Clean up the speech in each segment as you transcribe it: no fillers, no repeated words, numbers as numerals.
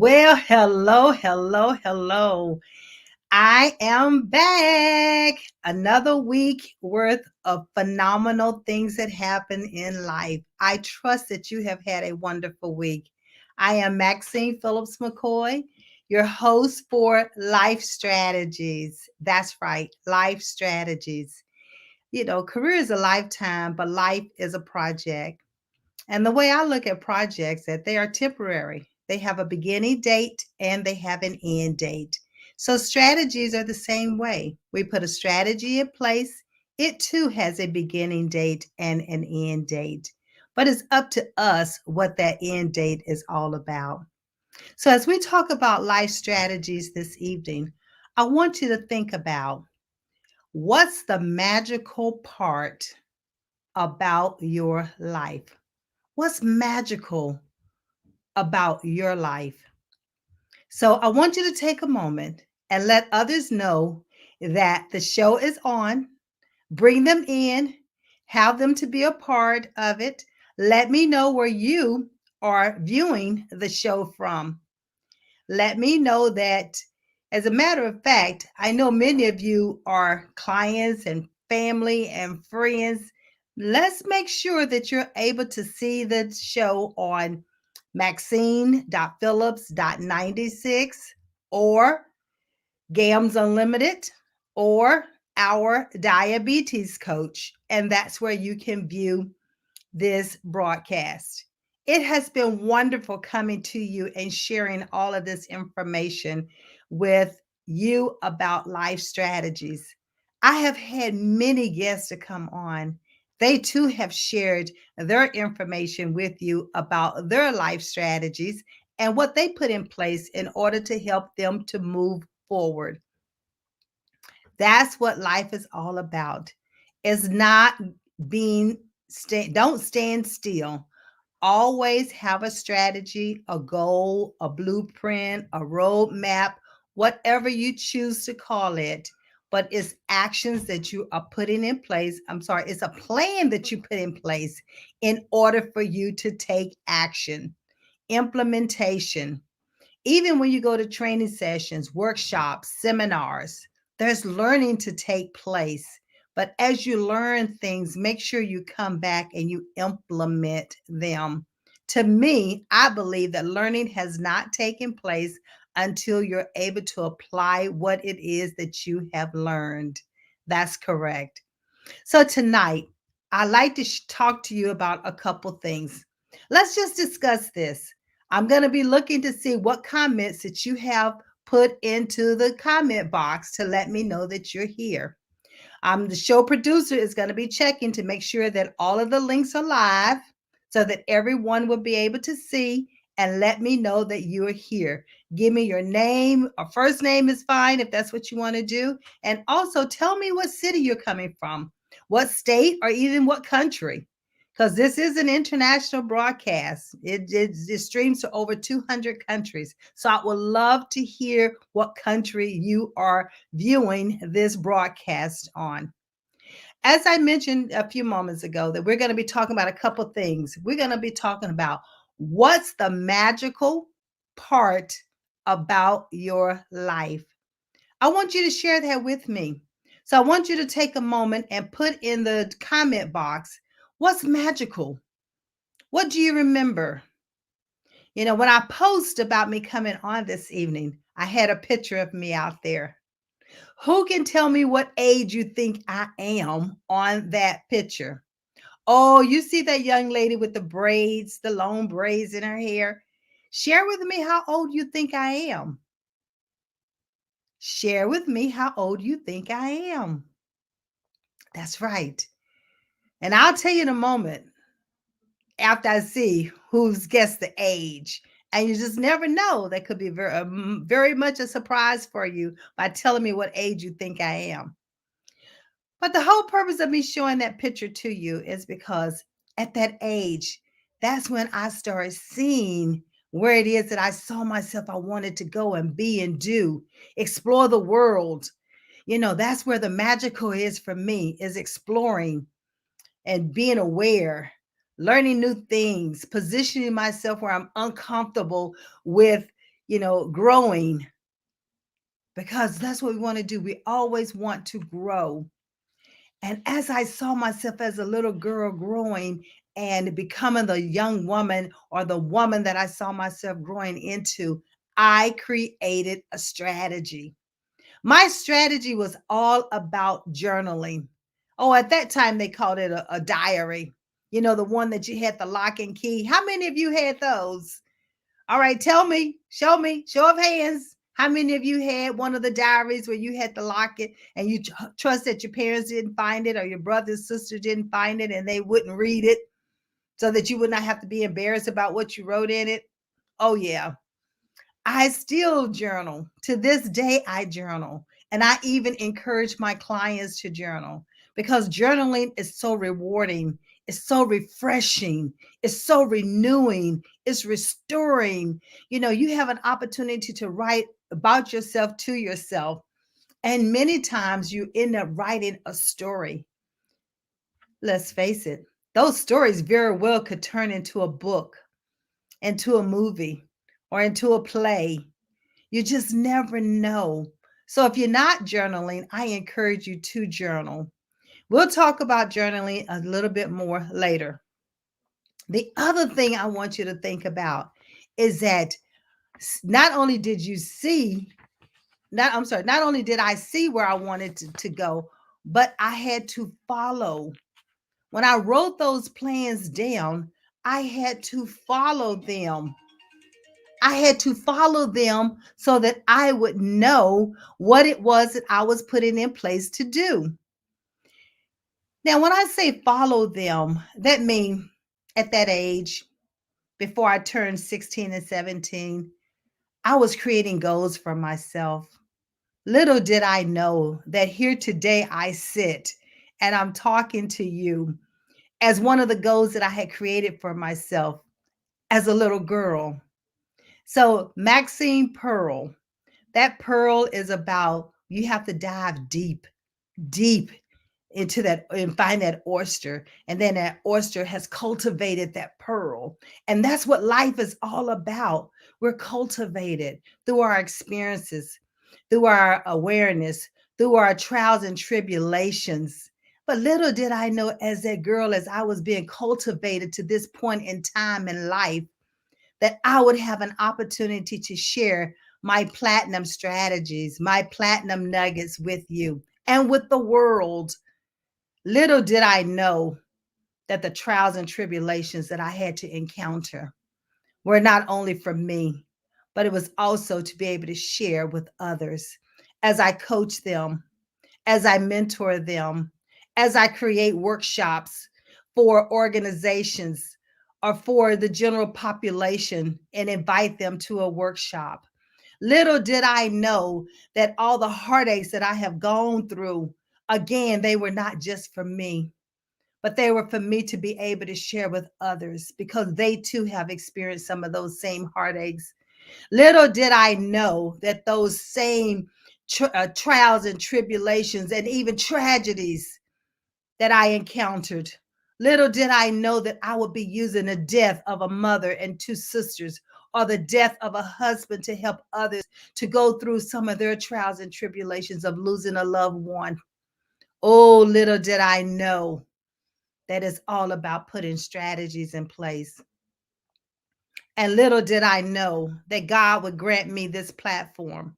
Well, hello, hello, hello. I am back. Another week worth of phenomenal things that happen in life. I trust that you have had a wonderful week. I am Maxine Phillips McKoy, your host for Life Strategies. That's right, Life Strategies. Career is a lifetime, but life is a project. And the way I look at projects that they are temporary. They have a beginning date and they have an end date. So strategies are the same way. We put a strategy in place. It too has a beginning date and an end date. But it's up to us what that end date is all about. So as we talk about life strategies this evening, I want you to think about what's the magical part about your life? What's magical about your life? So I want you to take a moment and let others know that the show is on. Bring them in, have them to be a part of it. Let me know where you are viewing the show from. Let me know that, as a matter of fact, I know many of you are clients and family and friends. Let's make sure that you're able to see the show on Maxine.Phillips.96 or GAMS Unlimited or our diabetes coach. And that's where you can view this broadcast. It has been wonderful coming to you and sharing all of this information with you about life strategies. I have had many guests to come on. They too have shared their information with you about their life strategies and what they put in place in order to help them to move forward. That's what life is all about. It's not being don't stand still. Always have a strategy, a goal, a blueprint, a roadmap, whatever you choose to call it. But it's actions that you are putting in place. I'm sorry, it's a plan that you put in place in order for you to take action. Implementation. Even when you go to training sessions, workshops, seminars, there's learning to take place. But as you learn things, make sure you come back and you implement them. To me, I believe that learning has not taken place until you're able to apply what it is that you have learned. That's correct. So tonight, I'd like to talk to you about a couple things. Let's just discuss this. I'm going to be looking to see what comments that you have put into the comment box to let me know that you're here. The show producer is going to be checking to make sure that all of the links are live so that everyone will be able to see and let me know that you are here. Give me your name. A first name is fine if that's what you want to do. And also tell me what city you're coming from, what state, or even what country. Because this is an international broadcast. It streams to over 200 countries. So I would love to hear what country you are viewing this broadcast on. As I mentioned a few moments ago, that we're going to be talking about a couple things. We're going to be talking about what's the magical part about your life. I want you to share that with me. So I want you to take a moment and put in the comment box what's magical. What do you remember? When I post about me coming on this evening, I had a picture of me out there. Who can tell me what age you think I am on that picture? Oh, you see that young lady with the braids, the long braids in her hair? Share with me how old you think I am. Share with me how old you think I am. That's right. And I'll tell you in a moment after I see who's guessed the age. And you just never know. That could be very much a surprise for you by telling me what age you think I am. But the whole purpose of me showing that picture to you is because at that age, that's when I started seeing where it is that I saw myself I wanted to go and be and do, explore the world. That's where the magical is for me, is exploring and being aware, learning new things, positioning myself where I'm uncomfortable with, growing, because that's what we want to do. We always want to grow. And as I saw myself as a little girl growing and becoming the young woman or the woman that I saw myself growing into, I created a strategy. My strategy was all about journaling. Oh, at that time they called it a diary. The one that you had the lock and key. How many of you had those? All right, tell me, show me, show of hands. How many of you had one of the diaries where you had to lock it and you trust that your parents didn't find it or your brother sister didn't find it and they wouldn't read it so that you would not have to be embarrassed about what you wrote in it? Oh, yeah. I still journal. To this day, I journal. And I even encourage my clients to journal because journaling is so rewarding. It's so refreshing. It's so renewing. It's restoring. You have an opportunity to write about yourself to yourself. And many times you end up writing a story. Let's face it, those stories very well could turn into a book, into a movie, or into a play. You just never know. So if you're not journaling, I encourage you to journal. We'll talk about journaling a little bit more later. The other thing I want you to think about is that not only did you see, not only did I see where I wanted to go, but I had to follow. When I wrote those plans down, I had to follow them. I had to follow them so that I would know what it was that I was putting in place to do. Now, when I say follow them, that means at that age, before I turned 16 and 17, I was creating goals for myself. Little did I know that here today I sit and I'm talking to you as one of the goals that I had created for myself as a little girl. So, Maxine Pearl, that pearl is about you have to dive deep, deep into that and find that oyster. And then that oyster has cultivated that pearl. And that's what life is all about. We're cultivated through our experiences, through our awareness, through our trials and tribulations. But little did I know as that girl, as I was being cultivated to this point in time in life, that I would have an opportunity to share my platinum strategies, my platinum nuggets with you and with the world. Little did I know that the trials and tribulations that I had to encounter were not only for me, but it was also to be able to share with others as I coach them, as I mentor them, as I create workshops for organizations or for the general population and invite them to a workshop. Little did I know that all the heartaches that I have gone through, again, they were not just for me, but they were for me to be able to share with others because they too have experienced some of those same heartaches. Little did I know that those same trials and tribulations and even tragedies that I encountered, little did I know that I would be using the death of a mother and two sisters or the death of a husband to help others to go through some of their trials and tribulations of losing a loved one. Oh, little did I know that it's all about putting strategies in place. And little did I know that God would grant me this platform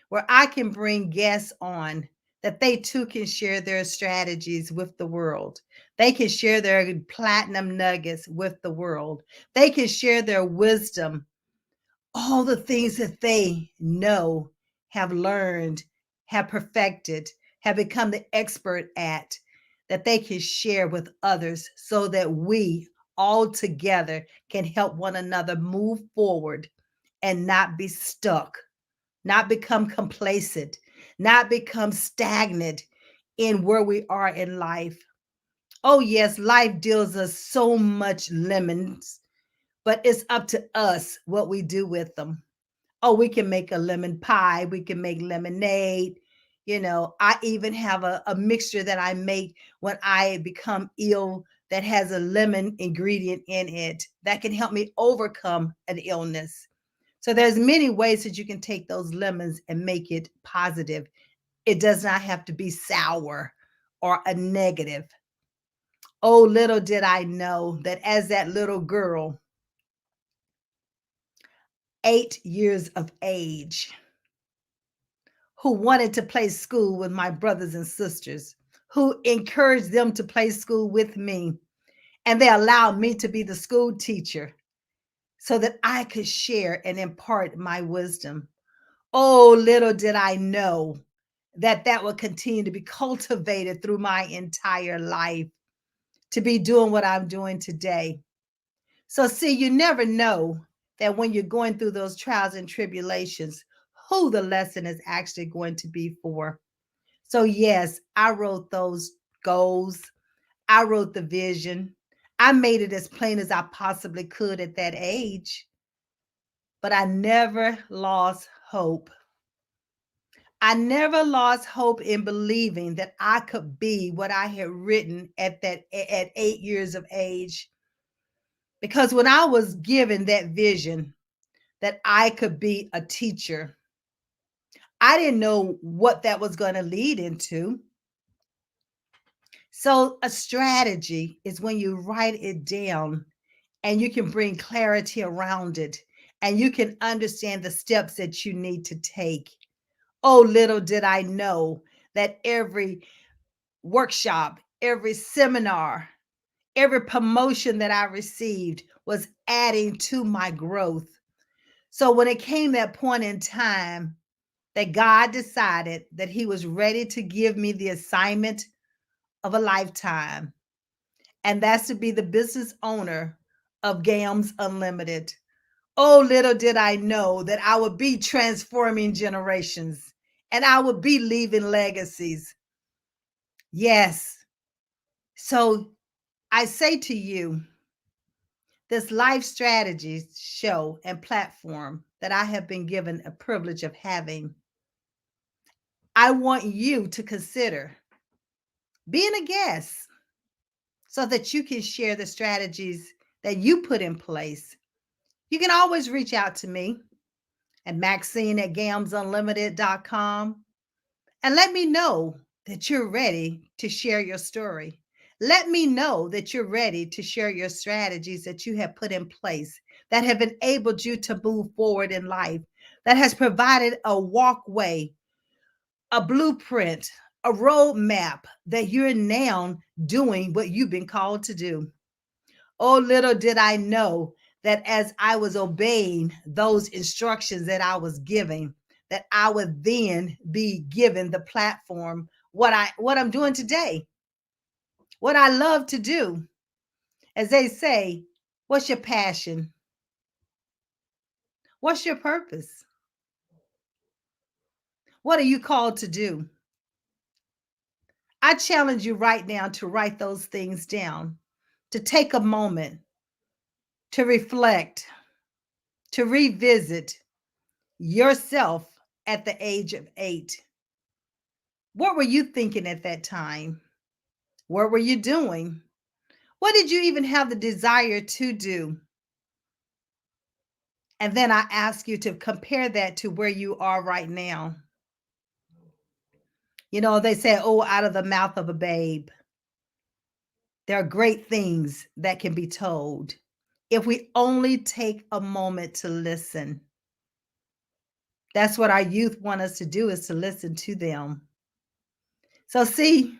where I can bring guests on that they too can share their strategies with the world. They can share their platinum nuggets with the world. They can share their wisdom, all the things that they know, have learned, have perfected, have become the expert at, that they can share with others so that we all together can help one another move forward and not be stuck, not become complacent, not become stagnant in where we are in life. Oh, yes, life deals us so much lemons, but it's up to us what we do with them. Oh, we can make a lemon pie, we can make lemonade. I even have a mixture that I make when I become ill that has a lemon ingredient in it that can help me overcome an illness. So there's many ways that you can take those lemons and make it positive. It does not have to be sour or a negative. Oh, little did I know that as that little girl, 8 years of age, who wanted to play school with my brothers and sisters, who encouraged them to play school with me, and they allowed me to be the school teacher so that I could share and impart my wisdom. Oh, little did I know that that would continue to be cultivated through my entire life to be doing what I'm doing today. So, see, you never know that when you're going through those trials and tribulations, who the lesson is actually going to be for. So, yes, I wrote those goals, I wrote the vision, I made it as plain as I possibly could at that age, but I never lost hope. I never lost hope in believing that I could be what I had written at 8 years of age. Because when I was given that vision that I could be a teacher, I didn't know what that was going to lead into. So a strategy is when you write it down and you can bring clarity around it and you can understand the steps that you need to take. Oh, little did I know that every workshop, every seminar, every promotion that I received was adding to my growth. So when it came that point in time that God decided that he was ready to give me the assignment of a lifetime, and that's to be the business owner of GAMS Unlimited. Oh, little did I know that I would be transforming generations and I would be leaving legacies. Yes. So I say to you, this life strategy show and platform that I have been given a privilege of having, I want you to consider being a guest so that you can share the strategies that you put in place. You can always reach out to me at Maxine at gamsunlimited.com and let me know that you're ready to share your story. Let me know that you're ready to share your strategies that you have put in place that have enabled you to move forward in life, that has provided a walkway, a blueprint, a roadmap that you're now doing what you've been called to do. Oh, little did I know that as I was obeying those instructions that I was giving, that I would then be given the platform, what I'm doing today, what I love to do. As they say, what's your passion? What's your purpose? What are you called to do? I challenge you right now to write those things down, to take a moment, to reflect, to revisit yourself at the age of 8. What were you thinking at that time? What were you doing? What did you even have the desire to do? And then I ask you to compare that to where you are right now. You know, they say, oh, out of the mouth of a babe, there are great things that can be told if we only take a moment to listen. That's what our youth want us to do, is to listen to them. So see,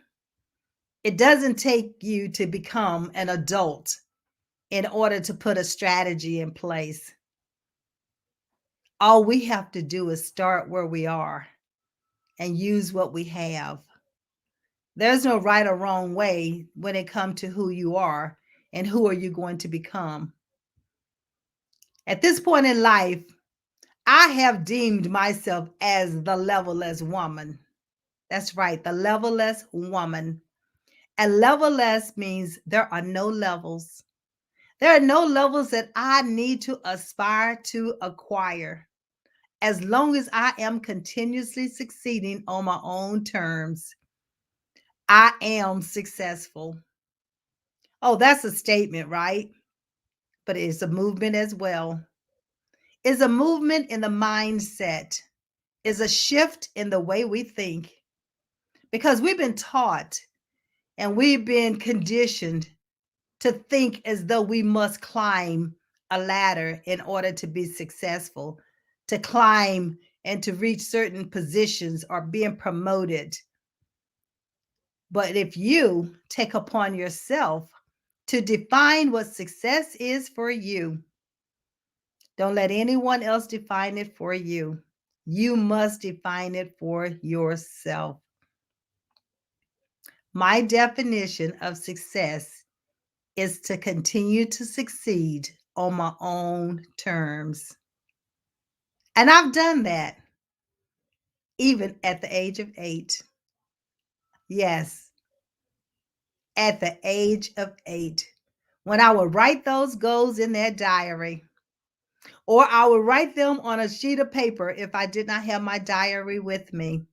it doesn't take you to become an adult in order to put a strategy in place. All we have to do is start where we are and use what we have. There's no right or wrong way when it comes to who you are and who are you going to become. At this point in life, I have deemed myself as the levelless woman. That's right, the levelless woman. And levelless means there are no levels. There are no levels that I need to aspire to acquire. As long as I am continuously succeeding on my own terms, I am successful. Oh, that's a statement, right? But it's a movement as well. is a movement in the mindset, is a shift in the way we think. Because we've been taught and we've been conditioned to think as though we must climb a ladder in order to be successful, to climb and to reach certain positions or being promoted. But if you take upon yourself to define what success is for you, don't let anyone else define it for you. You must define it for yourself. My definition of success is to continue to succeed on my own terms. And I've done that even at the age of 8. Yes, at the age of 8. When I would write those goals in that diary, or I would write them on a sheet of paper if I did not have my diary with me,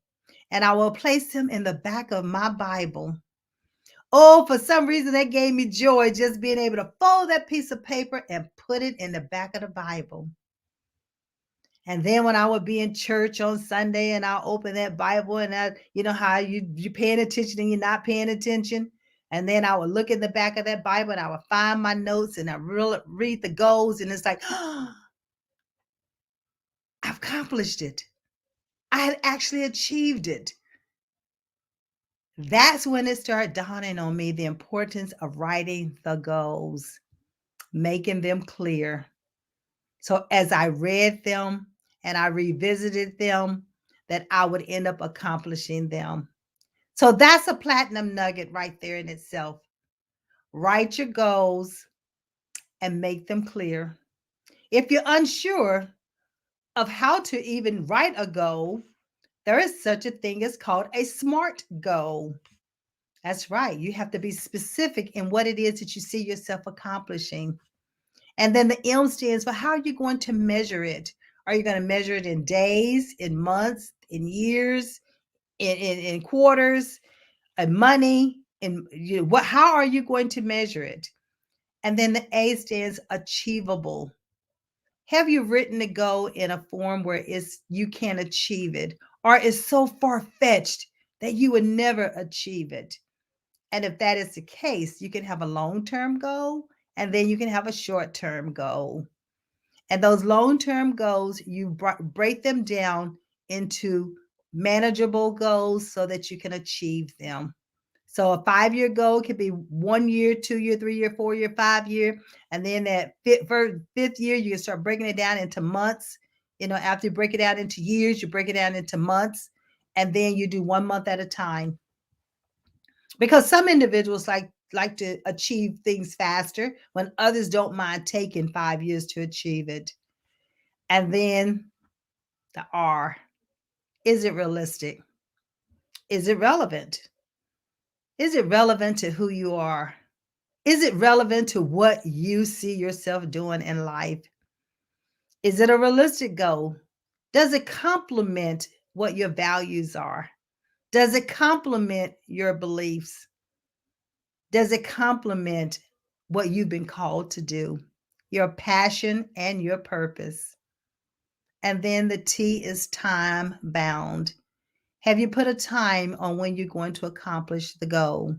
and I will place them in the back of my Bible. Oh, for some reason, that gave me joy just being able to fold that piece of paper and put it in the back of the Bible. And then when I would be in church on Sunday and I'll open that Bible and you know how you're paying attention and you're not paying attention. And then I would look in the back of that Bible and I would find my notes and I read the goals. And it's like, oh, I've accomplished it. I had actually achieved it. That's when it started dawning on me the importance of writing the goals, making them clear. So as I read them and I revisited them, that I would end up accomplishing them. So that's a platinum nugget right there in itself. Write your goals and make them clear. If you're unsure of how to even write a goal, there is such a thing as called a SMART goal. That's right. You have to be specific in what it is that you see yourself accomplishing. And then the M stands for how are you going to measure it? Are you going to measure it in days, in months, in years, in quarters, in money? In how are you going to measure it? And then the A stands achievable. Have you written the goal in a form where you can achieve it, or is so far-fetched that you would never achieve it? And if that is the case, you can have a long-term goal and then you can have a short-term goal. And those long-term goals, you break them down into manageable goals so that you can achieve them. So a 5-year goal could be 1 year, 2 year, 3 year, 4 year, 5 year. And then that fifth year, you can start breaking it down into months. After you break it out into years, you break it down into months. And then you do 1 month at a time. Because some individuals like to achieve things faster when others don't mind taking 5 years to achieve it. And then the R, is it realistic? Is it relevant? Is it relevant to who you are? Is it relevant to what you see yourself doing in life? Is it a realistic goal? Does it complement what your values are? Does it complement your beliefs? Does it complement what you've been called to do, your passion and your purpose? And then the T is time bound. Have you put a time on when you're going to accomplish the goal?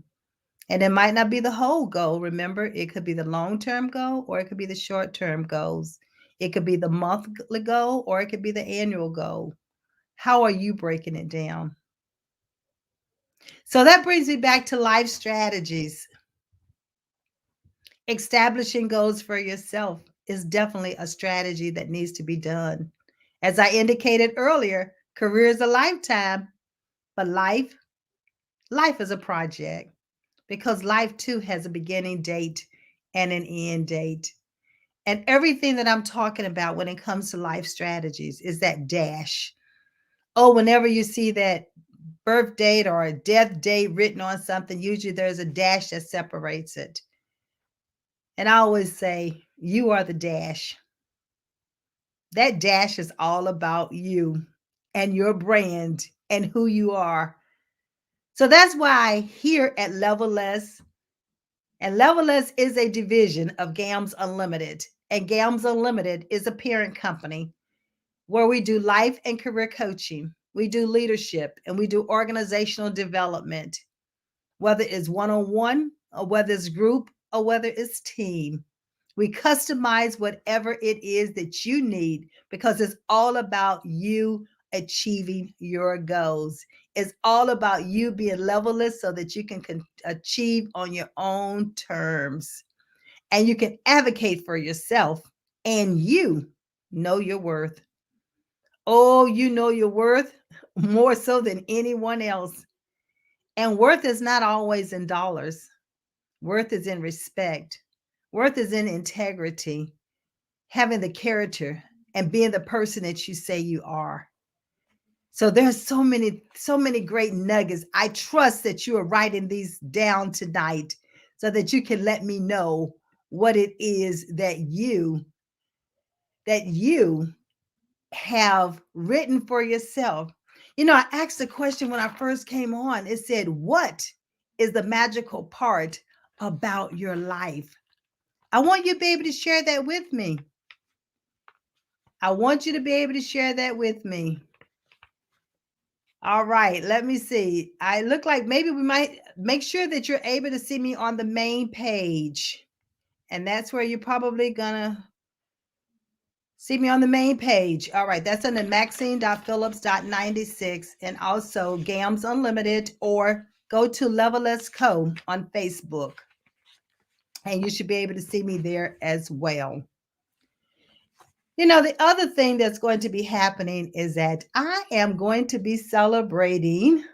And it might not be the whole goal. Remember, it could be the long-term goal or it could be the short-term goals. It could be the monthly goal or it could be the annual goal. How are you breaking it down? So that brings me back to life strategies. Establishing goals for yourself is definitely a strategy that needs to be done. As I indicated earlier, career is a lifetime, but life is a project because life too has a beginning date and an end date. And everything that I'm talking about when it comes to life strategies is that dash. Oh, whenever you see that birth date or a death date written on something, usually there's a dash that separates it. And I always say, you are the dash. That dash is all about you and your brand and who you are. So that's why here at Level Less, and Level Less is a division of GAMS Unlimited. and Gams Unlimited is a parent company where we do life and career coaching. We do leadership and we do organizational development, whether it's one on one or whether it's group or whether it's team. We customize whatever it is that you need because it's all about you achieving your goals. It's all about you being levelist so that you can achieve on your own terms and you can advocate for yourself and you know your worth. Oh, you know your worth more so than anyone else. And worth is not always in dollars. Worth is in respect. Worth is in integrity, having the character and being the person that you say you are. So there's so many great nuggets. I trust that you are writing these down tonight so that you can let me know what it is that you have written for yourself. You know, I asked the question when I first came on. It said, "What is the magical part about your life?" I want you to be able to share that with me. I want you to be able to share that with me. All right, let me see. I look like maybe we might make sure that you're able to see me on the main page. And that's where you're probably gonna see me on the main page. All right, that's under Maxine.Phillips.96 and also Gams Unlimited, or go to Leveless Co on Facebook. And you should be able to see me there as well. You know, the other thing that's going to be happening is that I am going to be celebrating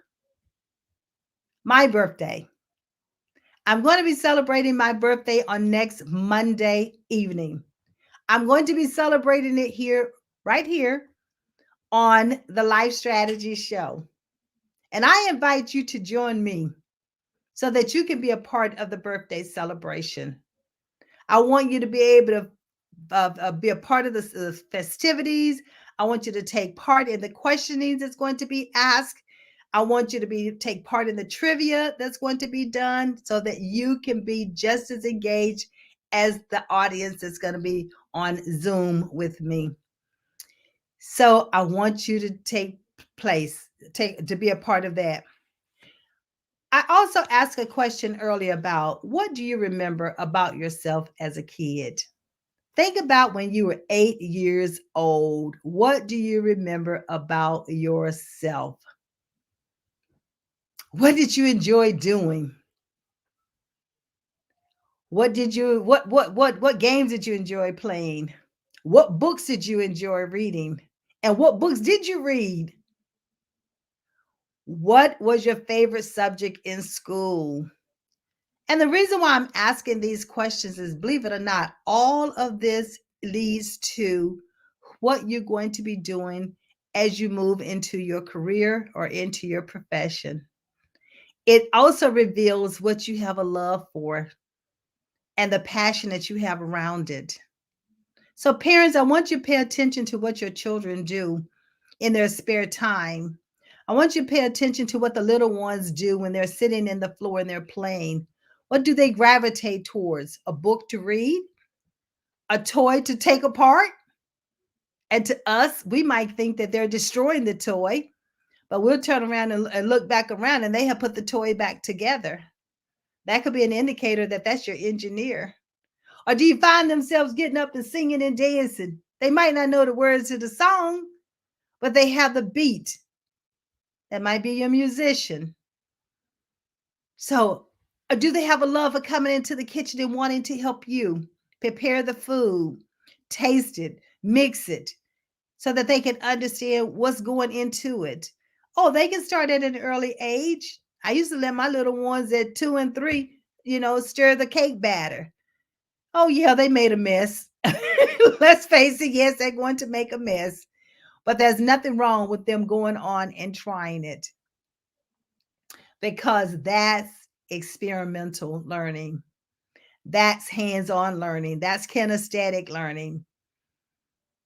my birthday. I'm going to be celebrating my birthday on next Monday evening. I'm going to be celebrating it here, right here on the Life Strategy Show. And I invite you to join me so that you can be a part of the birthday celebration. I want you to be able to be a part of the festivities. I want you to take part in the questioning that's going to be asked. I want you to take part in the trivia that's going to be done so that you can be just as engaged as the audience that's going to be on Zoom with me. So I want you to to be a part of that. I also asked a question earlier about what do you remember about yourself as a kid? Think about when you were 8 years old. What do you remember about yourself? What did you enjoy doing? What games did you enjoy playing? What books did you enjoy reading? And what books did you read? What was your favorite subject in school? And the reason why I'm asking these questions is, believe it or not, all of this leads to what you're going to be doing as you move into your career or into your profession. It also reveals what you have a love for and the passion that you have around it. So, parents, I want you to pay attention to what your children do in their spare time. I want you to pay attention to what the little ones do when they're sitting in the floor and they're playing. What do they gravitate towards? A book to read? A toy to take apart? And to us, we might think that they're destroying the toy, but we'll turn around and look back around and they have put the toy back together. That could be an indicator that that's your engineer. Or do you find themselves getting up and singing and dancing? They might not know the words to the song, but they have the beat. That might be your musician. So, do they have a love for coming into the kitchen and wanting to help you prepare the food, taste it, mix it, so that they can understand what's going into it? Oh, they can start at an early age. I used to let my little ones at 2 and 3, stir the cake batter. Oh, yeah, they made a mess. Let's face it, yes, they're going to make a mess. But there's nothing wrong with them going on and trying it, because that's experimental learning. That's hands-on learning. That's kinesthetic learning.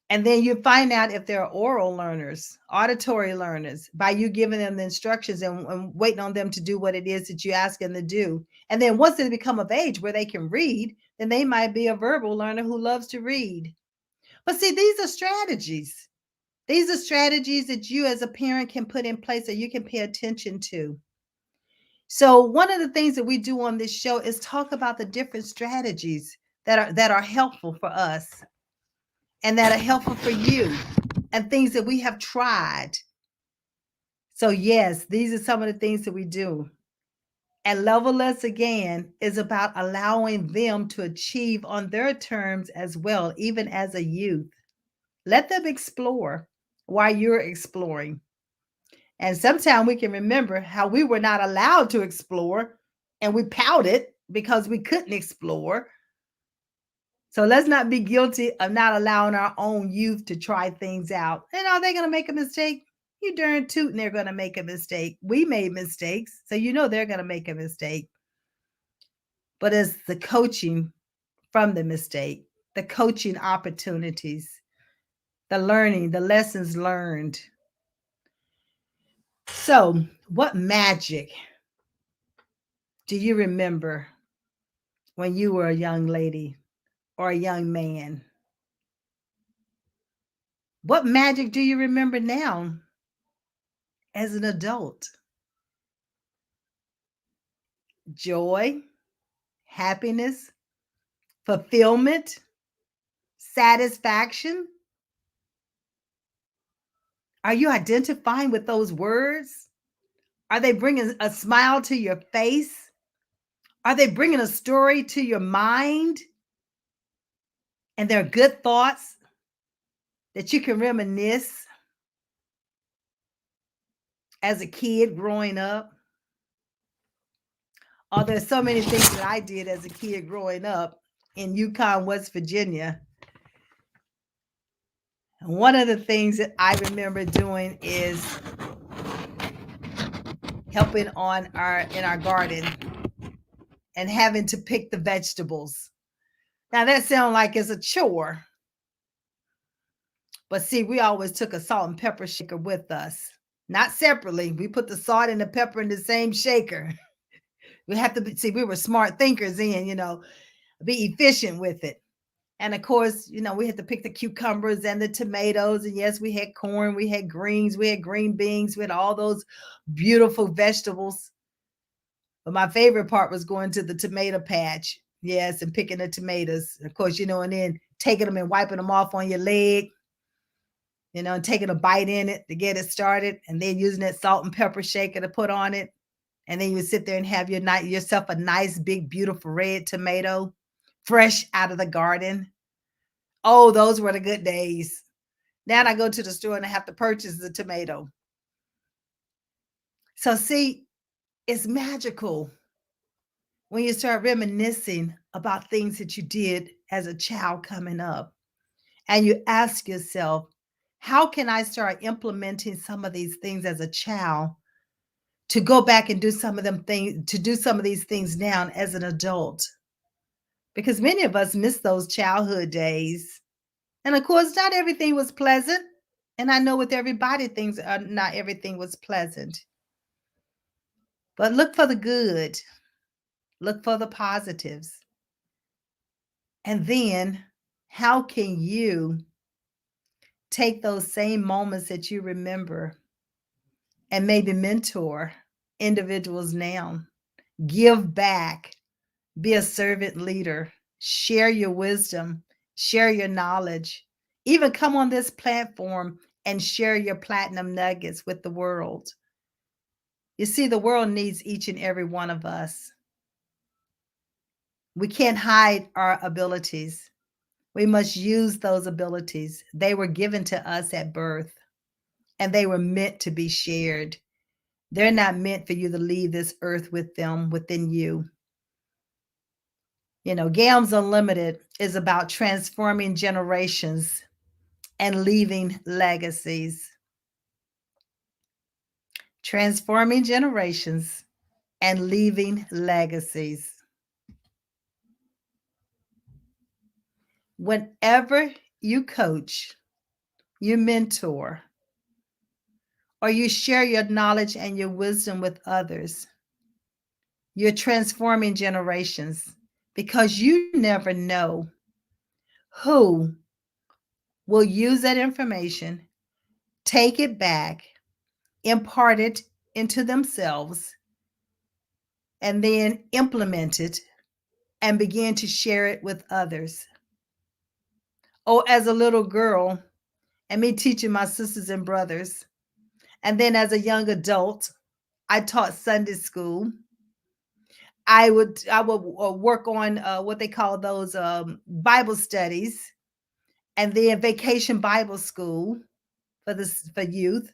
And then you find out if they're oral learners, auditory learners, by you giving them the instructions and waiting on them to do what it is that you ask them to do. And then once they become of age where they can read, then they might be a verbal learner who loves to read. But see, these are strategies. These are strategies that you as a parent can put in place that you can pay attention to. So one of the things that we do on this show is talk about the different strategies that are helpful for us and that are helpful for you and things that we have tried. So yes, these are some of the things that we do. And Level Less again is about allowing them to achieve on their terms as well, even as a youth. Let them explore while you're exploring. And sometimes we can remember how we were not allowed to explore and we pouted because we couldn't explore. So let's not be guilty of not allowing our own youth to try things out. And are they going to make a mistake? You darn tootin' they're going to make a mistake. We made mistakes, so you know they're going to make a mistake. But it's the coaching from the mistake, the coaching opportunities, the learning, the lessons learned. So, what magic do you remember when you were a young lady or a young man? What magic do you remember now as an adult? Joy, happiness, fulfillment, satisfaction? Are you identifying with those words? Are they bringing a smile to your face? Are they bringing a story to your mind? And they're good thoughts that you can reminisce as a kid growing up? Oh, there's so many things that I did as a kid growing up in Yukon, West Virginia. And one of the things that I remember doing is helping in our garden and having to pick the vegetables. Now that sounds like it's a chore. But see, we always took a salt and pepper shaker with us. Not separately. We put the salt and the pepper in the same shaker. We have to see, we were smart thinkers then, be efficient with it. And of course, we had to pick the cucumbers and the tomatoes. And yes, we had corn, we had greens, we had green beans, we had all those beautiful vegetables. But my favorite part was going to the tomato patch. Yes, and picking the tomatoes. Of course, and then taking them and wiping them off on your leg, and taking a bite in it to get it started. And then using that salt and pepper shaker to put on it. And then you would sit there and have yourself a nice, big, beautiful red tomato, fresh out of the garden. Oh, those were the good days. Now I go to the store and I have to purchase the tomato. So see, it's magical when you start reminiscing about things that you did as a child coming up. And you ask yourself, how can I start implementing some of these things as a child to go back and do some of them things, to do some of these things now as an adult? Because many of us miss those childhood days. And of course, not everything was pleasant. And I know with everybody, not everything was pleasant. But look for the good, look for the positives. And then, how can you take those same moments that you remember and maybe mentor individuals now? Give back, be a servant leader, share your wisdom, share your knowledge, even come on this platform and share your platinum nuggets with the world. You see, the world needs each and every one of us. We can't hide our abilities. We must use those abilities. They were given to us at birth, and they were meant to be shared. They're not meant for you to leave this earth with them within you. GAMS Unlimited is about transforming generations and leaving legacies. Transforming generations and leaving legacies. Whenever you coach, you mentor, or you share your knowledge and your wisdom with others. You're transforming generations because you never know who will use that information, take it back, impart it into themselves, and then implement it and begin to share it with others. Oh, as a little girl, and me teaching my sisters and brothers. And then as a young adult, I taught Sunday school. I would work on what they call those Bible studies, and then vacation Bible school for youth.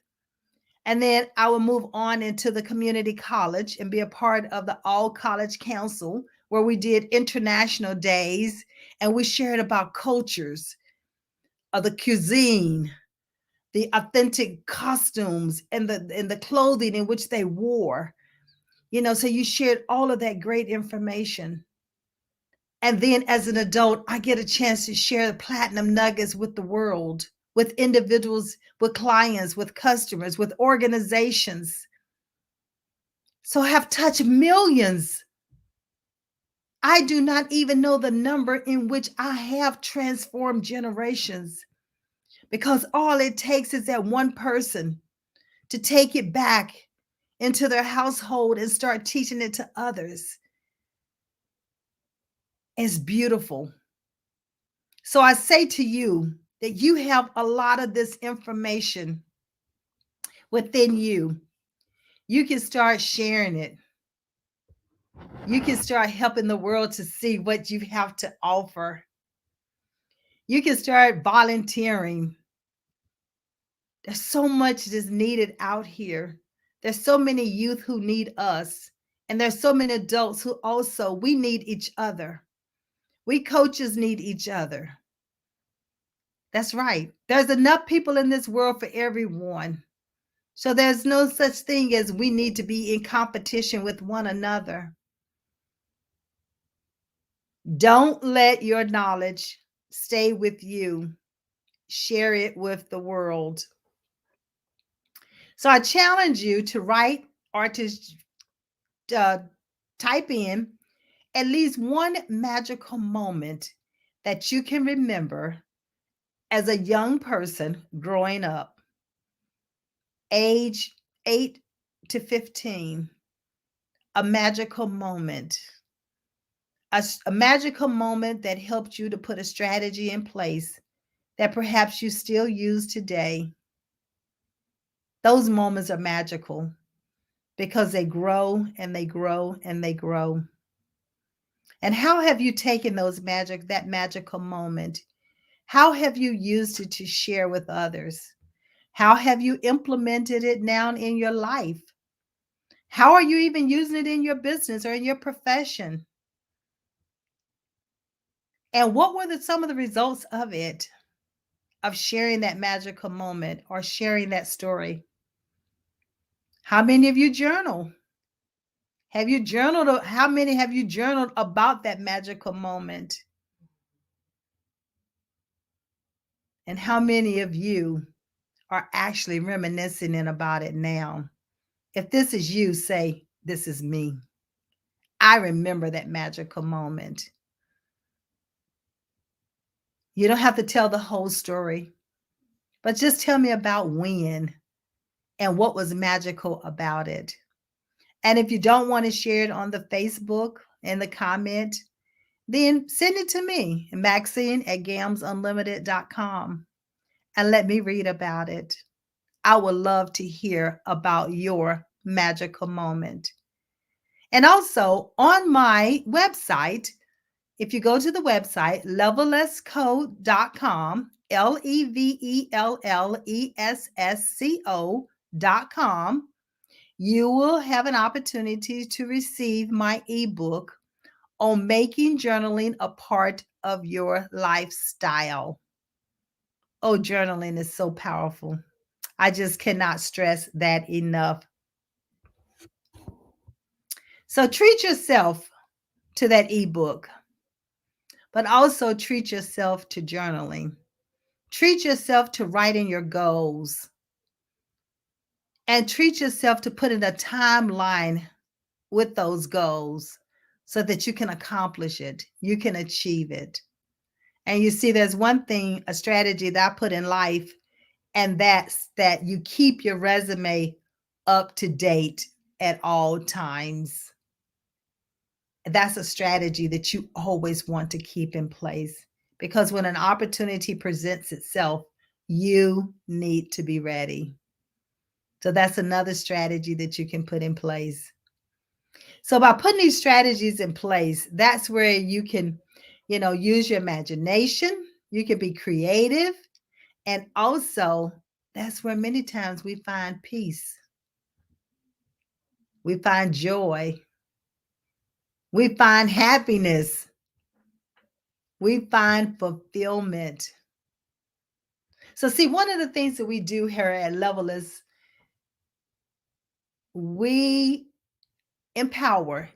And then I would move on into the community college and be a part of the All College Council, where we did international days and we shared about cultures of the cuisine, the authentic costumes, and the clothing in which they wore. So you shared all of that great information. And then as an adult, I get a chance to share the platinum nuggets with the world, with individuals, with clients, with customers, with organizations. So have touched millions. I do not even know the number in which I have transformed generations, because all it takes is that one person to take it back into their household and start teaching it to others. It's beautiful. So I say to you that you have a lot of this information within you. You can start sharing it. You can start helping the world to see what you have to offer. You can start volunteering. There's so much that's needed out here. There's so many youth who need us. And there's so many adults who also, we need each other. We coaches need each other. That's right. There's enough people in this world for everyone. So there's no such thing as we need to be in competition with one another. Don't let your knowledge stay with you. Share it with the world. So I challenge you to write or to type in at least one magical moment that you can remember as a young person growing up, age 8 to 15, a magical moment, a magical moment that helped you to put a strategy in place that perhaps you still use today. Those moments are magical because they grow and they grow and they grow. And how have you taken that magical moment? How have you used it to share with others? How have you implemented it now in your life? How are you even using it in your business or in your profession? And what were some of the results of it, of sharing that magical moment or sharing that story? How many of you journal? Have you journaled? How many have you journaled about that magical moment? And how many of you are actually reminiscing about it now? If this is you, say, "This is me. I remember that magical moment." You don't have to tell the whole story, but just tell me about when and what was magical about it. And if you don't want to share it on the Facebook in the comment, then send it to me, Maxine at gamsunlimited.com, and let me read about it. I would love to hear about your magical moment. And also on my website, if you go to the website, levellessco.com, levellessco.com, you will have an opportunity to receive my ebook on making journaling a part of your lifestyle. Oh, journaling is so powerful. I just cannot stress that enough. So treat yourself to that ebook, but also treat yourself to journaling. Treat yourself to writing your goals and treat yourself to putting a timeline with those goals so that you can accomplish it, you can achieve it. And you see, there's one thing, a strategy that I put in life, and that's that you keep your resume up to date at all times. That's a strategy that you always want to keep in place because when an opportunity presents itself, you need to be ready. So that's another strategy that you can put in place. So by putting these strategies in place, that's where you can, use your imagination, you can be creative, and also that's where many times we find peace, we find joy, we find happiness, we find fulfillment. So see, one of the things that we do here at Level is we empower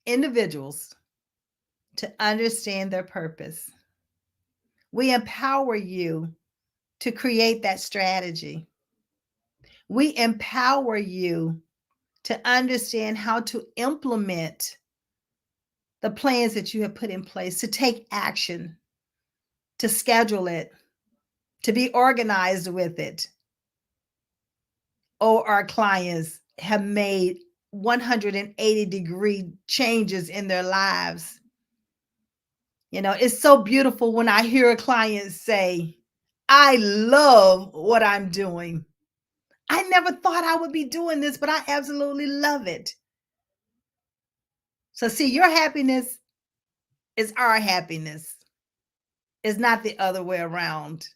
individuals to understand their purpose. We empower you to create that strategy. We empower you to understand how to implement the plans that you have put in place, to take action, to schedule it, to be organized with it. Or our clients have made 180-degree changes in their lives. It's so beautiful when I hear a client say, I love what I'm doing. I never thought I would be doing this, but I absolutely love it. So see, your happiness is our happiness. It's not the other way around.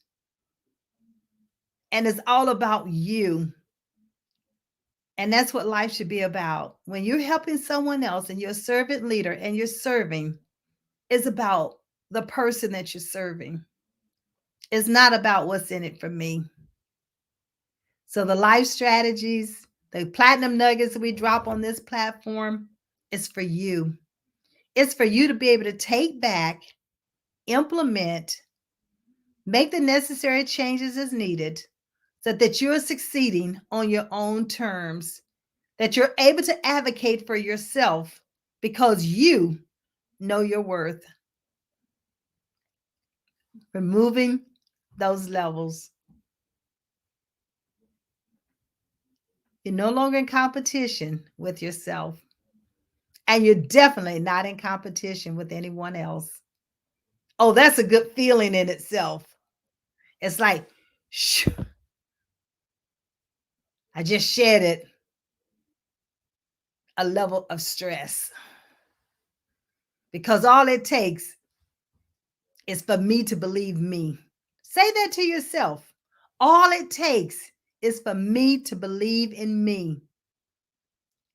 And it's all about you. And that's what life should be about. When you're helping someone else and you're a servant leader and you're serving, it's about the person that you're serving. It's not about what's in it for me. So the life strategies, the platinum nuggets that we drop on this platform is for you. It's for you to be able to take back, implement, make the necessary changes as needed so that you're succeeding on your own terms, that you're able to advocate for yourself because you know your worth. Removing those levels. You're no longer in competition with yourself. And you're definitely not in competition with anyone else. Oh, that's a good feeling in itself. It's like, shh, I just shedded a level of stress. Because all it takes is for me to believe me. Say that to yourself. All it takes is for me to believe in me.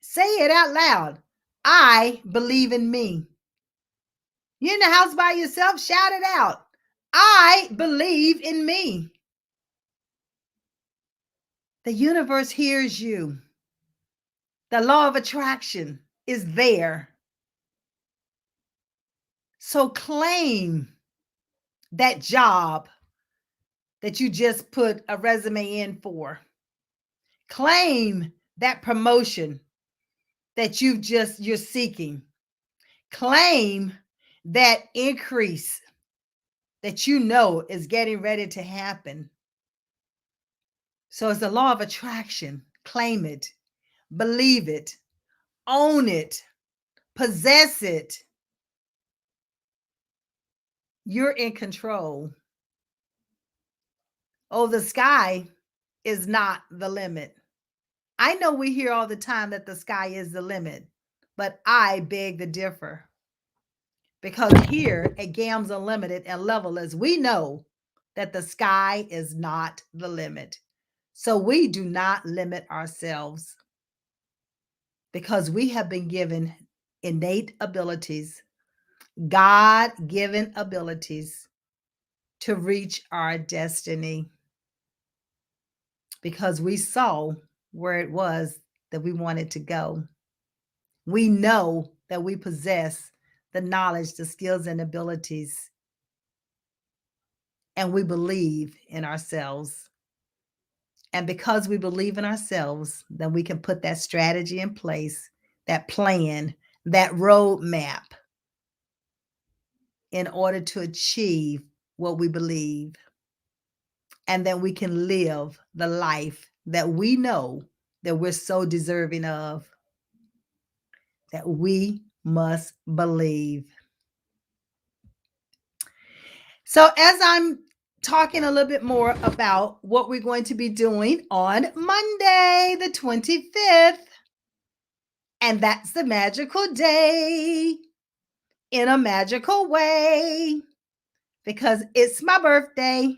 Say it out loud. I believe in me. You're in the house by yourself, shout it out. I believe in me. The universe hears you. The law of attraction is there. So claim that job that you just put a resume in for. Claim that promotion that you're seeking. Claim that increase that you know is getting ready to happen. So it's the law of attraction. Claim it, believe it, own it, possess it. You're in control. Oh, the sky is not the limit. I know we hear all the time that the sky is the limit, but I beg to differ. Because here at GAMS Unlimited and Levelers, we know that the sky is not the limit. So we do not limit ourselves because we have been given innate abilities, God-given abilities to reach our destiny because we saw where it was that we wanted to go. We know that we possess the knowledge, the skills, and abilities and we believe in ourselves. And because we believe in ourselves, then we can put that strategy in place, that plan, that roadmap in order to achieve what we believe. And then we can live the life that we know that we're so deserving of, that we must believe. So, as I'm talking a little bit more about what we're going to be doing on Monday, the 25th, and that's the magical day in a magical way because it's my birthday.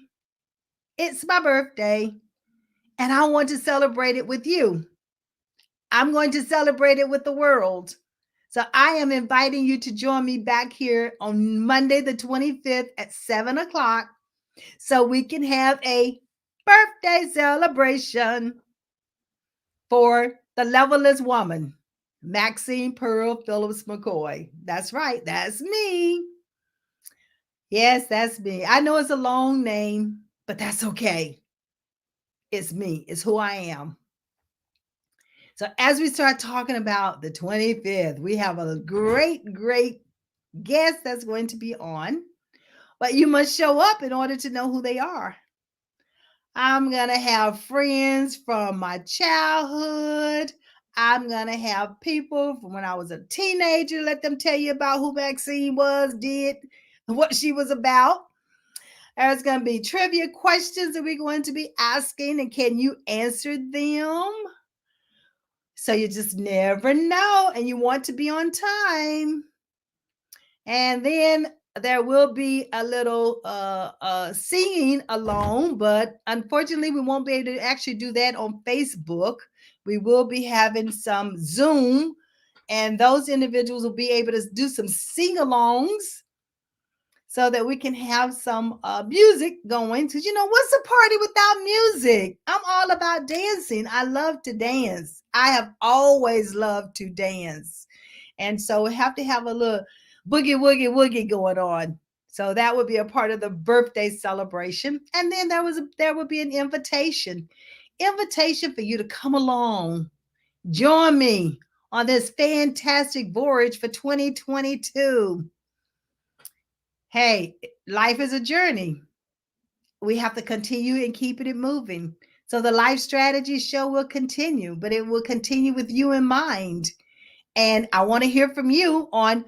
It's my birthday, and I want to celebrate it with you. I'm going to celebrate it with the world. So I am inviting you to join me back here on Monday, the 25th at 7 o'clock so we can have a birthday celebration for the Leveless Woman, Maxine Phillips McKoy. That's right. That's me. Yes, that's me. I know it's a long name, but that's okay. It's me. It's who I am. So as we start talking about the 25th, we have a great, great guest that's going to be on, but you must show up in order to know who they are. I'm going to have friends from my childhood. I'm going to have people from when I was a teenager, let them tell you about who Maxine was, did, what she was about. There's going to be trivia questions that we're going to be asking, and can you answer them? So you just never know, and you want to be on time. And then there will be a little singing along, but unfortunately, we won't be able to actually do that on Facebook. We will be having some Zoom, and those individuals will be able to do some sing-alongs so that we can have some music going. Because, what's a party without music? I'm all about dancing. I love to dance. I have always loved to dance. And so we have to have a little boogie, woogie, woogie going on. So that would be a part of the birthday celebration. And then there would be an invitation for you to come along. Join me on this fantastic voyage for 2022. Hey, life is a journey. We have to continue and keep it moving. So the Life Strategy Show will continue, but it will continue with you in mind. And I want to hear from you on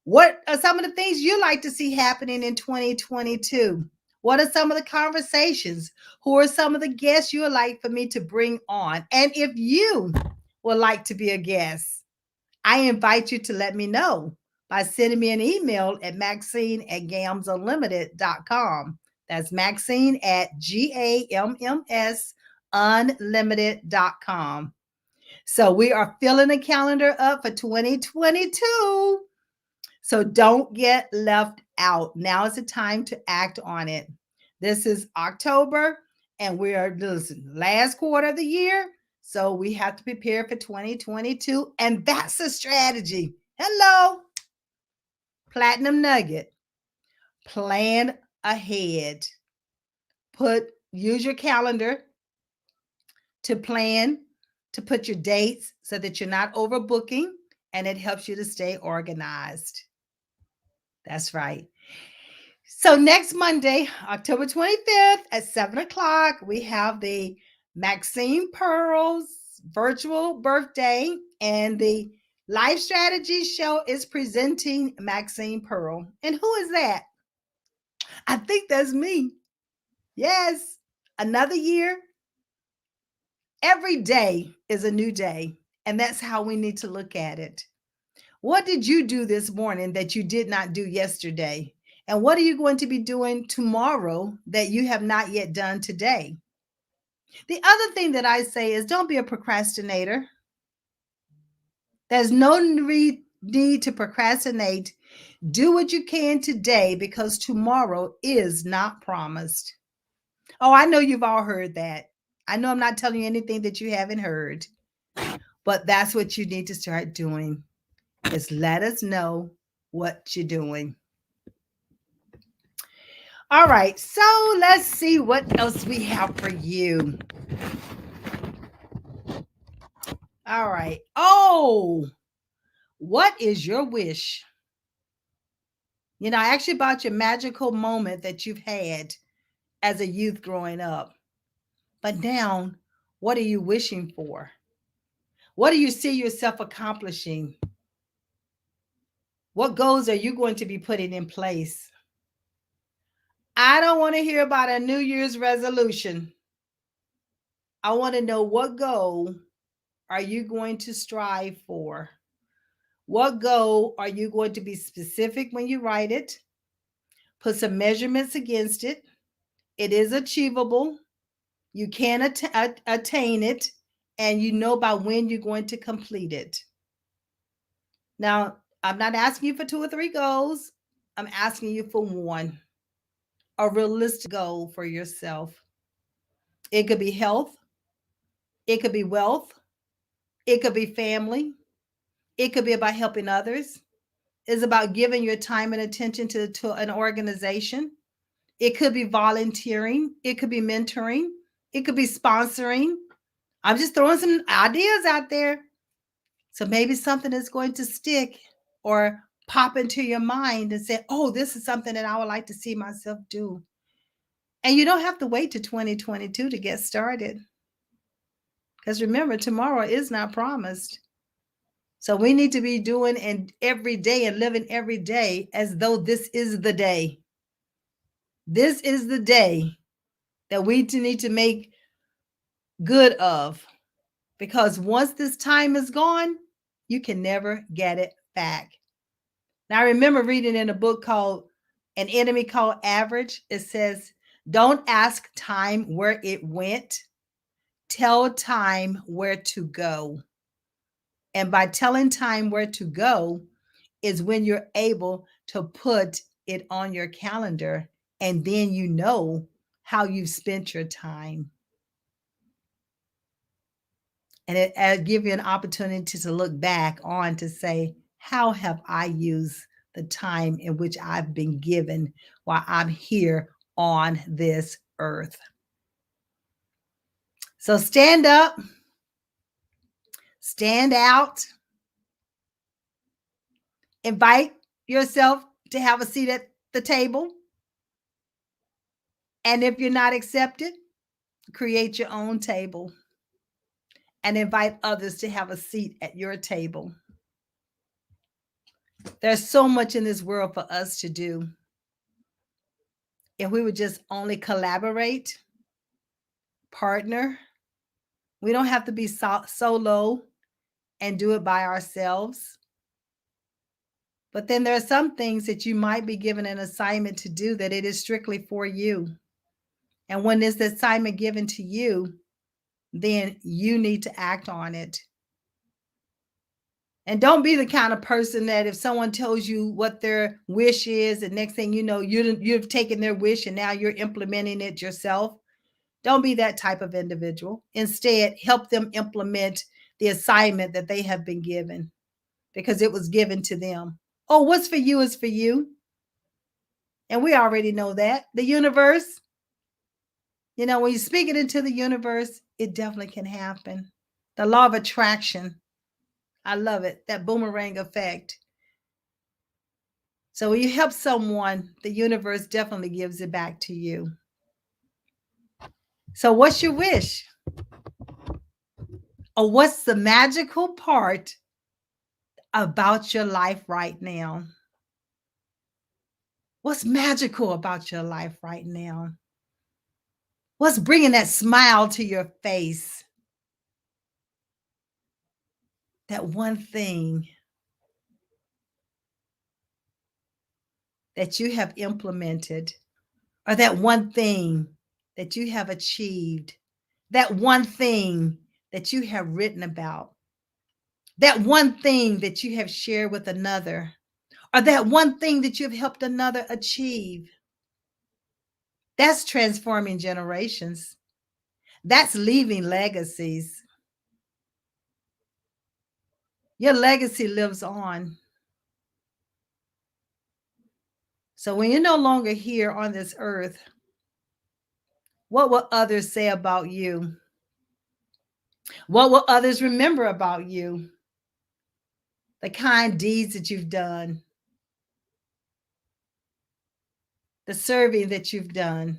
what are some of the things you like to see happening in 2022. What are some of the conversations? Who are some of the guests you would like for me to bring on? And if you would like to be a guest, I invite you to let me know by sending me an email at maxine@gamsunlimited.com. That's Maxine at GAMMS unlimited.com. So we are filling the calendar up for 2022. So don't get left out. Now is the time to act on it. This is October, and we are last quarter of the year. So we have to prepare for 2022. And that's a strategy. Hello, Platinum Nugget. Plan ahead. Use your calendar to plan, to put your dates so that you're not overbooking, and it helps you to stay organized. That's right. So next Monday, October 25th at 7 o'clock, we have the Maxine Pearl's virtual birthday, and the Life Strategy Show is presenting Maxine Pearl. And who is that? I think that's me. Yes, another year. Every day is a new day, and that's how we need to look at it. What did you do this morning that you did not do yesterday? And what are you going to be doing tomorrow that you have not yet done today? The other thing that I say is don't be a procrastinator. There's no need to procrastinate. Do what you can today because tomorrow is not promised. Oh, I know you've all heard that. I know I'm not telling you anything that you haven't heard, but that's what you need to start doing, is let us know what you're doing. All right, so let's see what else we have for you. All right. Oh, what is your wish? I asked you about your magical moment that you've had as a youth growing up. But now, what are you wishing for? What do you see yourself accomplishing? What goals are you going to be putting in place? I don't want to hear about a New Year's resolution. I want to know, what goal are you going to strive for? What goal are you going to be specific when you write it? Put some measurements against it. It is achievable. You can attain it, and you know by when you're going to complete it. Now, I'm not asking you for 2 or 3 goals. I'm asking you for one, a realistic goal for yourself. It could be health, it could be wealth, it could be family, it could be about helping others. It's about giving your time and attention to an organization. It could be volunteering, it could be mentoring, it could be sponsoring. I'm just throwing some ideas out there. So maybe something is going to stick or pop into your mind and say, oh, this is something that I would like to see myself do. And you don't have to wait to 2022 to get started. Because remember, tomorrow is not promised. So we need to be doing and every day and living every day as though this is the day. This is the day that we need to make good of. Because once this time is gone, you can never get it back. Now, I remember reading in a book called An Enemy Called Average. It says, don't ask time where it went. Tell time where to go. And by telling time where to go is when you're able to put it on your calendar, and then you know how you've spent your time. And it gives you an opportunity to look back on to say, how have I used the time in which I've been given while I'm here on this earth? So stand up, stand out, invite yourself to have a seat at the table. And if you're not accepted, create your own table and invite others to have a seat at your table. There's so much in this world for us to do. If we would just only collaborate, partner, we don't have to be solo and do it by ourselves. But then there are some things that you might be given an assignment to do that it is strictly for you. And when this assignment given to you, then you need to act on it. And don't be the kind of person that if someone tells you what their wish is, and next thing you know, you've taken their wish and now you're implementing it yourself. Don't be that type of individual. Instead, help them implement the assignment that they have been given because it was given to them. Oh, what's for you is for you. And we already know that. The universe, when you speak it into the universe, it definitely can happen. The law of attraction. I love it. That boomerang effect. So when you help someone, the universe definitely gives it back to you. So what's your wish? Or what's the magical part about your life right now? What's magical about your life right now? What's bringing that smile to your face? That one thing that you have implemented, or that one thing that you have achieved, that one thing that you have written about, that one thing that you have shared with another, or that one thing that you've helped another achieve. That's transforming generations. That's leaving legacies. Your legacy lives on. So when you're no longer here on this earth, what will others say about you? What will others remember about you? The kind deeds that you've done, the serving that you've done,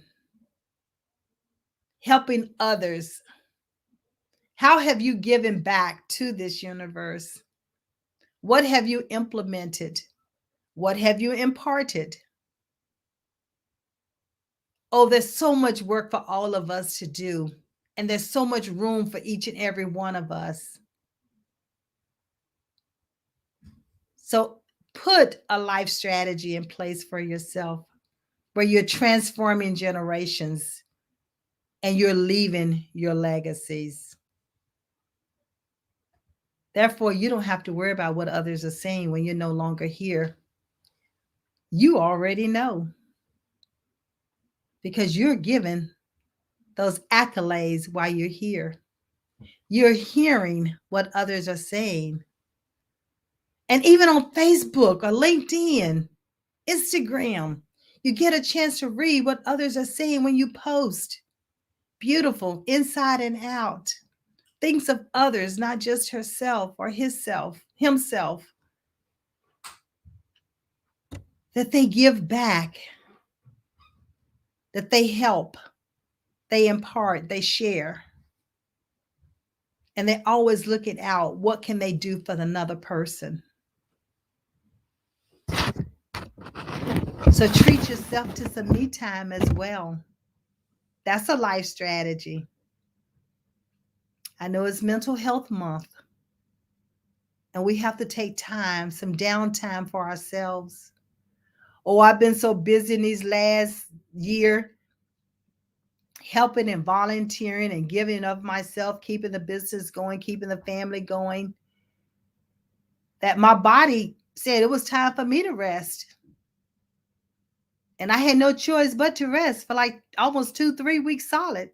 helping others. How have you given back to this universe? What have you implemented? What have you imparted? Oh, there's so much work for all of us to do. And there's so much room for each and every one of us. So put a life strategy in place for yourself where you're transforming generations and you're leaving your legacies. Therefore, you don't have to worry about what others are saying when you're no longer here. You already know because you're given those accolades while you're here. You're hearing what others are saying. And even on Facebook or LinkedIn, Instagram, you get a chance to read what others are saying when you post. Beautiful, inside and out. Thinks of others, not just herself or himself, that they give back, that they help, they impart, they share. And they're always looking out, what can they do for another person? So treat yourself to some me time as well. That's a life strategy. I know it's Mental Health Month, and we have to take time, some downtime for ourselves. Oh, I've been so busy in these last year helping and volunteering and giving of myself, keeping the business going, keeping the family going, that my body said it was time for me to rest. And I had no choice but to rest for like almost 2-3 weeks solid,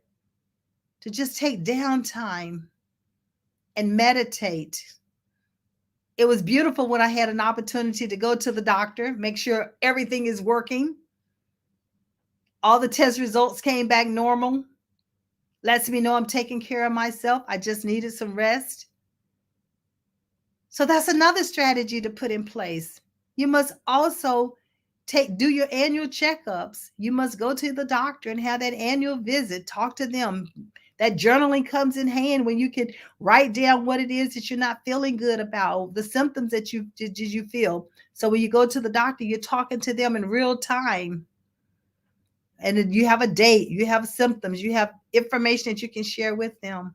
to just take downtime and meditate. It was beautiful when I had an opportunity to go to the doctor, make sure everything is working. All the test results came back normal. Lets me know I'm taking care of myself. I just needed some rest. So that's another strategy to put in place. You must also do your annual checkups. You must go to the doctor and have that annual visit, talk to them. That journaling comes in hand when you can write down what it is that you're not feeling good about, the symptoms that you feel. So when you go to the doctor, you're talking to them in real time. And then you have a date, you have symptoms, you have information that you can share with them.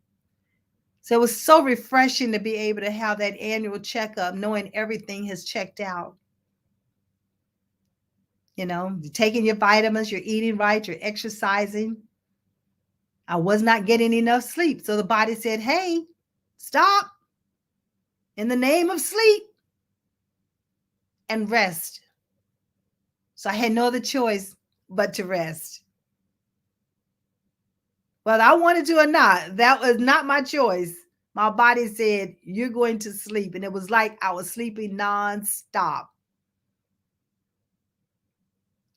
So it was so refreshing to be able to have that annual checkup, knowing everything has checked out. You know, you're taking your vitamins, you're eating right, you're exercising. I was not getting enough sleep. So the body said, hey, stop in the name of sleep and rest. So I had no other choice but to rest. Whether I wanted to or not, that was not my choice. My body said, you're going to sleep. And it was like I was sleeping nonstop.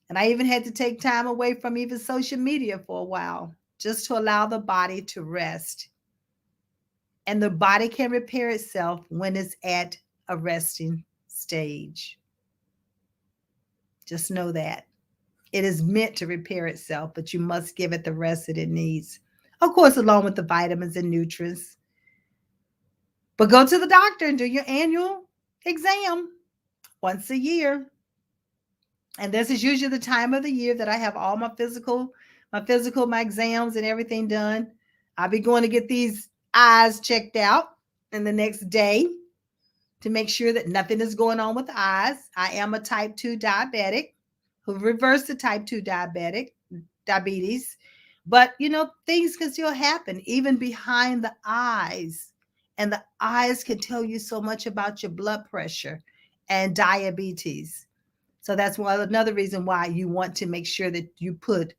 And I even had to take time away from even social media for a while, just to allow the body to rest. And the body can repair itself when it's at a resting stage. Just know that. It is meant to repair itself, but you must give it the rest that it needs. Of course, along with the vitamins and nutrients. But go to the doctor and do your annual exam once a year. And this is usually the time of the year that I have all my exams and everything done. I'll be going to get these eyes checked out in the next day to make sure that nothing is going on with the eyes. I am a type 2 diabetic who reversed the type 2 diabetes. But, you know, things can still happen even behind the eyes. And the eyes can tell you so much about your blood pressure and diabetes. So that's another reason why you want to make sure that you put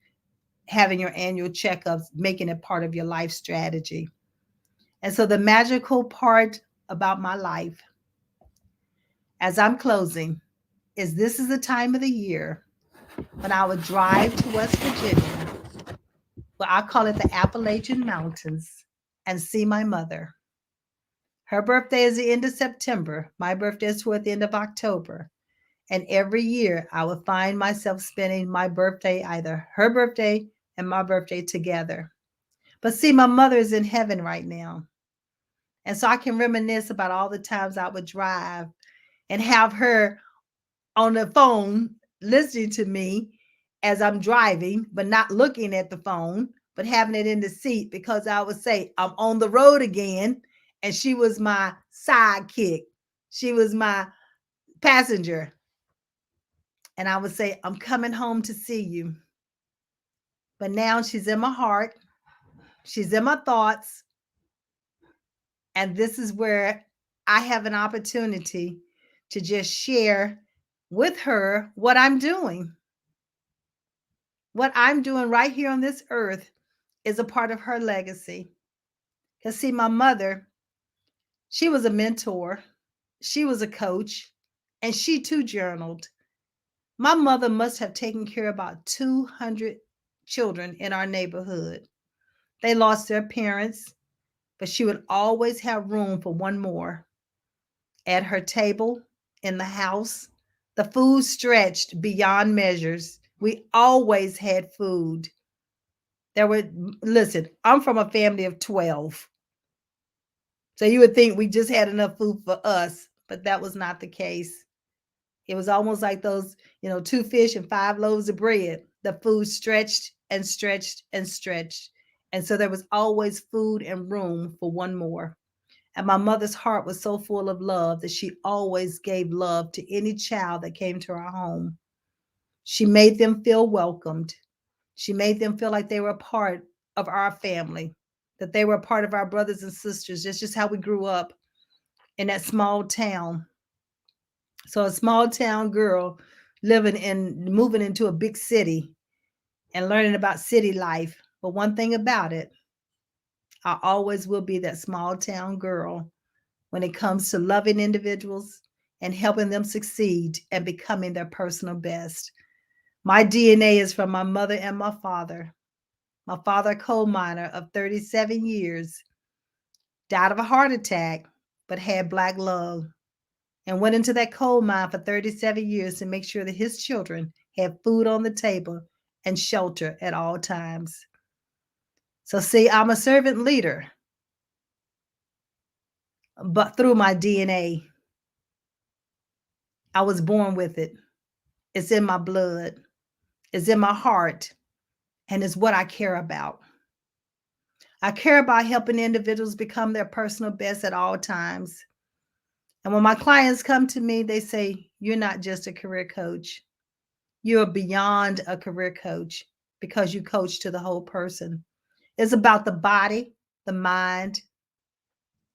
having your annual checkups, making it part of your life strategy. And so the magical part about my life, as I'm closing, is this is the time of the year when I would drive to West Virginia, well, I call it the Appalachian Mountains, and see my mother. Her birthday is the end of September. My birthday is toward the end of October. And every year I would find myself spending my birthday, either her birthday and my birthday together. But see, my mother is in heaven right now. And so I can reminisce about all the times I would drive and have her on the phone listening to me as I'm driving, but not looking at the phone, but having it in the seat because I would say, I'm on the road again. And she was my sidekick, she was my passenger. And I would say, I'm coming home to see you. But now she's in my heart, she's in my thoughts. And this is where I have an opportunity to just share with her what I'm doing. What I'm doing right here on this earth is a part of her legacy. Because, see, my mother, she was a mentor, she was a coach, and she too journaled. My mother must have taken care of about 200 children in our neighborhood. They lost their parents, but she would always have room for one more. At her table, in the house, the food stretched beyond measures. We always had food. There were, listen, I'm from a family of 12. So you would think we just had enough food for us, but that was not the case. It was almost like those, 2 fish and 5 loaves of bread. The food stretched and stretched and stretched. And so there was always food and room for one more. And my mother's heart was so full of love that she always gave love to any child that came to our home. She made them feel welcomed. She made them feel like they were a part of our family, that they were a part of our brothers and sisters. That's just how we grew up in that small town. So a small town girl moving into a big city and learning about city life. But one thing about it, I always will be that small town girl when it comes to loving individuals and helping them succeed and becoming their personal best. My DNA is from my mother and my father. My father, a coal miner of 37 years, died of a heart attack, but had black lung and went into that coal mine for 37 years to make sure that his children had food on the table and shelter at all times. So, see, I'm a servant leader, but through my DNA, I was born with it. It's in my blood, it's in my heart, and it's what I care about. I care about helping individuals become their personal best at all times. And when my clients come to me, they say, you're not just a career coach, you're beyond a career coach because you coach to the whole person. It's about the body, the mind,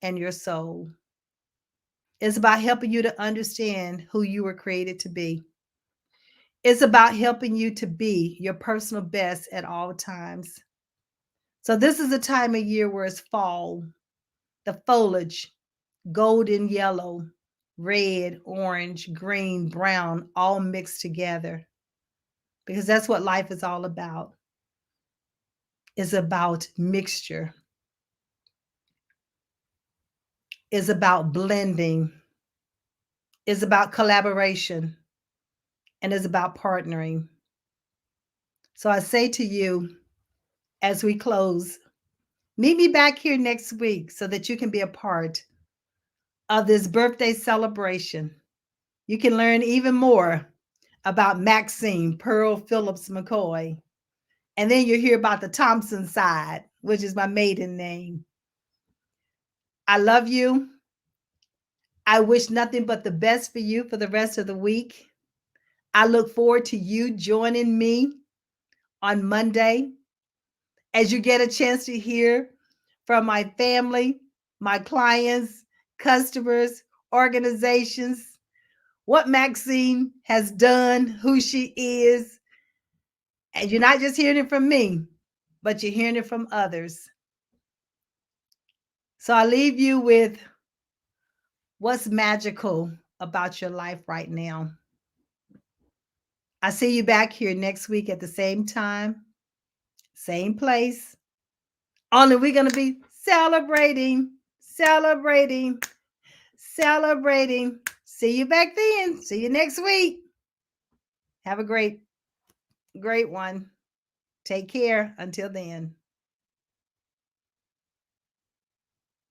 and your soul. It's about helping you to understand who you were created to be. It's about helping you to be your personal best at all times. So, this is a time of year where it's fall, the foliage, golden yellow, red, orange, green, brown, all mixed together. Because that's what life is all about. It's about mixture. It's about blending. It's about collaboration. And it's about partnering. So I say to you, as we close, meet me back here next week so that you can be a part of this birthday celebration. You can learn even more about Maxine Pearl Phillips McKoy. And then you'll hear about the Thompson side, which is my maiden name. I love you. I wish nothing but the best for you for the rest of the week. I look forward to you joining me on Monday as you get a chance to hear from my family, my clients, customers, organizations, what Maxine has done, who she is. And you're not just hearing it from me, but you're hearing it from others. So I leave you with what's magical about your life right now. I see you back here next week at the same time, same place. Only we're going to be celebrating, celebrating, celebrating. See you back then. See you next week. Have a great one. Take care until then.